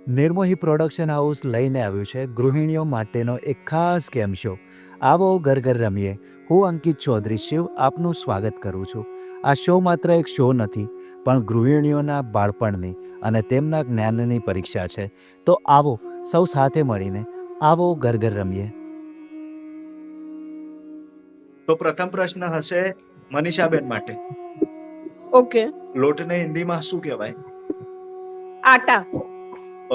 Nirmohi production house લઈને આવ્યું છે ગૃહિણીઓ માટેનો એક ખાસ ગેમ શો. આવો ઘર ઘર રમીએ. હું અંકિત ચૌધરી શિવ આપનું સ્વાગત કરું છું. આ શો માત્ર એક શો નથી, પણ ગૃહિણીઓના બાળપણની અને તેમના જ્ઞાનની પરીક્ષા છે. તો આવો સૌ સાથે મળીને આવો ઘર ઘર રમીએ. તો પ્રથમ પ્રશ્ન હશે મનીષાબેન માટે. ઓકે. લોટને હિન્દીમાં શું કહેવાય? આટા.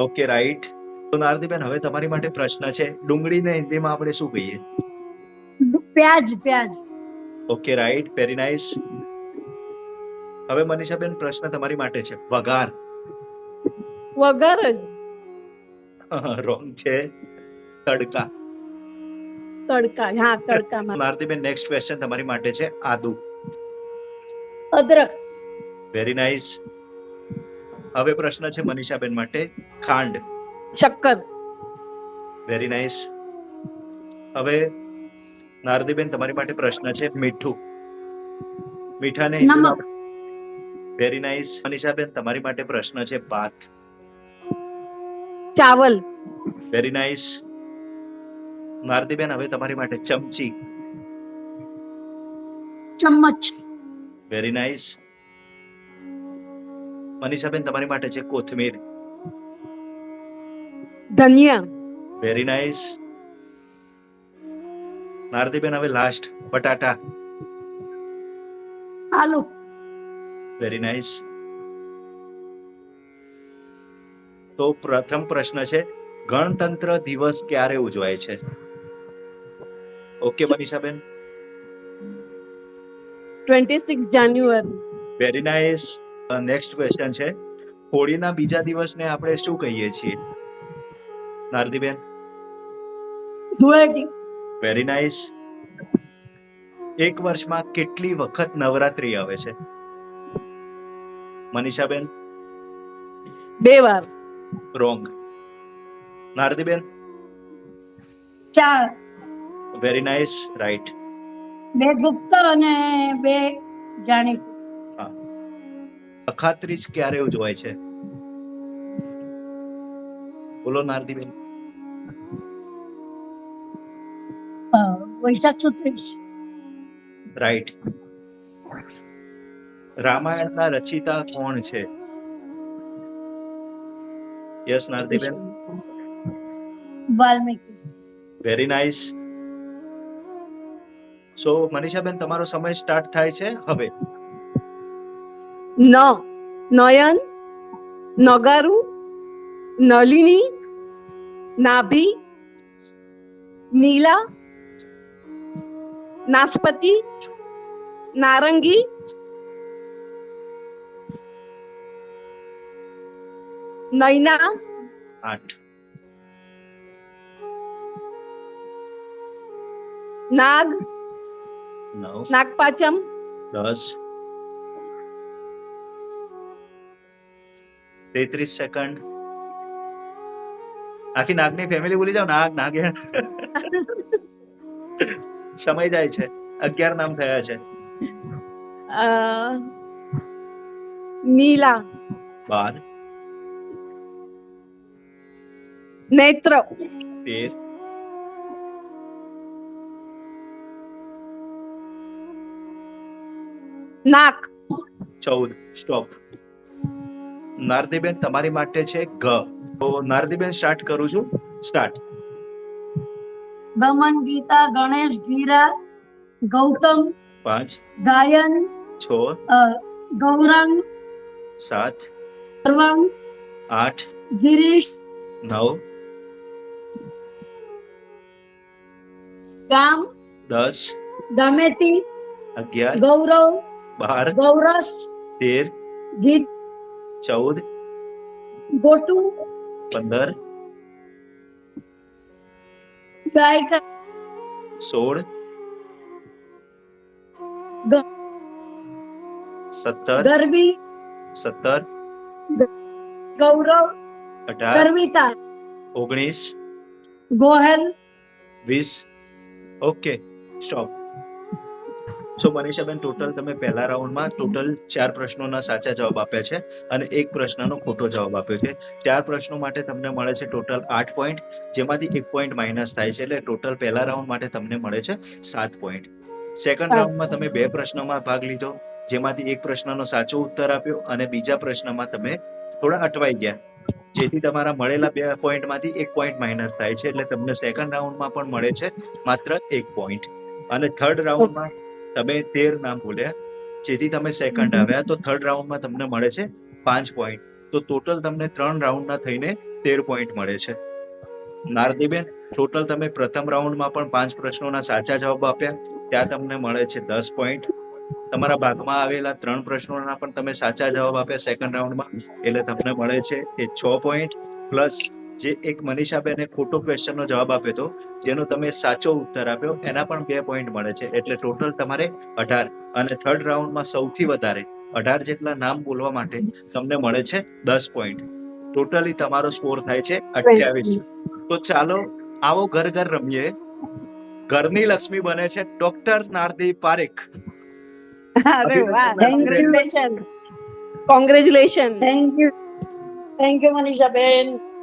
Okay, right. તો નારદીબેન, હવે તમારી માટે પ્રશ્ન છે, ડુંગળીને હિન્દીમાં આપણે શું કહીએ? પ્યાજ. પ્યાજ. Okay, right, very nice. હવે મનીષાબેન, પ્રશ્ન તમારી માટે છે, વઘાર. વઘાર જ. રોંગ છે, તડકા. તડકા. હા, તડકામાં. નારદીબેન, નેક્સ્ટ ક્વેશ્ચન તમારી માટે છે, આદુ. અદરક. Very nice. હવે પ્રશ્ન છે મનીષાબેન માટે, ખાંડ. શક્કર. Very nice. હવે નારદીબેન, તમારી માટે પ્રશ્ન છે, મીઠું. મીઠાને નમક. Very nice. મનીષાબેન, તમારી માટે પ્રશ્ન છે, ભાત. ચાવલ. Very nice. નારદીબેન, હવે તમારી માટે ચમચી. ચમચ. Very nice. મનીષાબેન, તમારી માટે છે, કોથમીર. ધનિયા. Very nice. નારદીબેન, હવે લાસ્ટ, બટાટા. આલુ. Very nice. તો પ્રથમ પ્રશ્ન છે, ગણતંત્ર દિવસ ક્યારે ઉજવાય છે? Okay Manishaben. 26 January. Very nice. Next question છે, હોળીના બીજા દિવસને આપણે શું કહીએ છીએ? નારદીબેન. ધૂળેટી. Very nice. એક વર્ષમાં કેટલી વખત નવરાત્રી આવે છે? મનીષાબેન. 2 વાર. રોંગ. નારદીબેન. 4. Very nice, right. 2 ગુપ્ત અને 2 જાણીતું. અખાત્રીજ ક્યારે ઉજવાય છે? બોલો નારદીબેન. વૈશાખ સુદ 30. રાઈટ. રામાયણના રચિતા કોણ છે? Yes Nardiben. Valmiki. Very nice. So Manishaben, તમારો સમય સ્ટાર્ટ થાય છે હવે. નયન, નગારું, નલિની, નાભી, નીલા, નાસપતિ, નારંગી, નૈના, 8. નાગ, 9. નાગપાચમ, 10. 33 સેકન્ડ. આખી નાગની ફેમિલી બોલી જાઓ, નાગ, નાગેણ. સમય જાય છે. 11 નામ થયા છે. નીલા, 12. નેત્ર, 13. નાક. 14. સ્ટોપ. નારદીબેન, તમારી માટે છે ઘ. તો નારદીબેન, સ્ટાર્ટ કરું છું. સ્ટાર્ટ. ગમન, ગીતા, ગણેશ, ગીરા, ગૌતમ, 5. ગાયન, 6. ગૌરંગ, 7. સર્વમ, 8. ગિરીશ, 9. ગામ, 10. દમેતી, 11. ગૌરવ, 12. ગૌરસ, 13. ગીત, 14. ગોટુ, 15. ગાયિકા, 16. 17. ગરબી, 17. ગૌરવ, 18. Garvita, 19. Gohel, 20. Okay, stop. So Manishaben, total તમે પહેલા રાઉન્ડમાં ટોટલ 4 પ્રશ્નોના સાચા જવાબ આપ્યા છે અને એક પ્રશ્નનો ખોટો જવાબ આપ્યો છે. 4 પ્રશ્નો માટે તમને મળે છે ટોટલ 8 પોઈન્ટ, જેમાંથી 1 પોઈન્ટ માઇનસ થાય છે, એટલે ટોટલ પહેલા રાઉન્ડ માટે તમને મળે છે 7 પોઈન્ટ. સેકન્ડ રાઉન્ડમાં તમે 2 પ્રશ્નોમાં ભાગ લીધો, જેમાંથી એક પ્રશ્નનો સાચો ઉત્તર આપ્યો અને બીજા પ્રશ્નમાં તમે થોડા અટવાઈ ગયા, જેથી તમારા મળેલા 2 પોઈન્ટમાંથી 1 પોઈન્ટ માઇનસ થાય છે, એટલે તમને સેકન્ડ રાઉન્ડમાં પણ મળે છે માત્ર 1 પોઈન્ટ. અને થર્ડ રાઉન્ડમાં તમે 13 નામ બોલ્યા, જેથી તમે સેકન્ડ આવ્યા, તો થર્ડ રાઉન્ડમાં તમને મળે છે 5 પોઈન્ટ. તો ટોટલ તમને 3 રાઉન્ડના થઈને 13 પોઈન્ટ મળે છે. નારદીબેન, ટોટલ તમે પ્રથમ રાઉન્ડમાં પણ 5 પ્રશ્નોના સાચા જવાબ આપ્યા, ત્યાં તમને મળે છે 10 પોઈન્ટ. તમારા ભાગમાં આવેલા 3 પ્રશ્નોના પણ તમે સાચા જવાબ આપ્યા સેકન્ડ રાઉન્ડમાં, એટલે તમને મળે છે એ 6 પોઈન્ટ, પ્લસ જે એક મનીષાબેને ખોટો ક્વેશ્ચનનો જવાબ આપ્યો હતો, જેનો તમે સાચો ઉત્તર આપ્યો, એના પણ 2 પોઈન્ટ મળે છે, એટલે ટોટલ તમારે 18. અને થર્ડ રાઉન્ડમાં સૌથી વધારે 18 જેટલા નામ બોલવા માટે તમને મળે છે 10 પોઈન્ટ. ટોટલી તમારો સ્કોર થાય છે 28. તો ચાલો આવો ઘર ઘર રમીએ. ઘરની લક્ષ્મી બને છે ડોક્ટર નારદી પારેખ. અરે વાહ, અભિનંદન. કોંગ્રેચ્યુલેશન. Thank you Manishaben.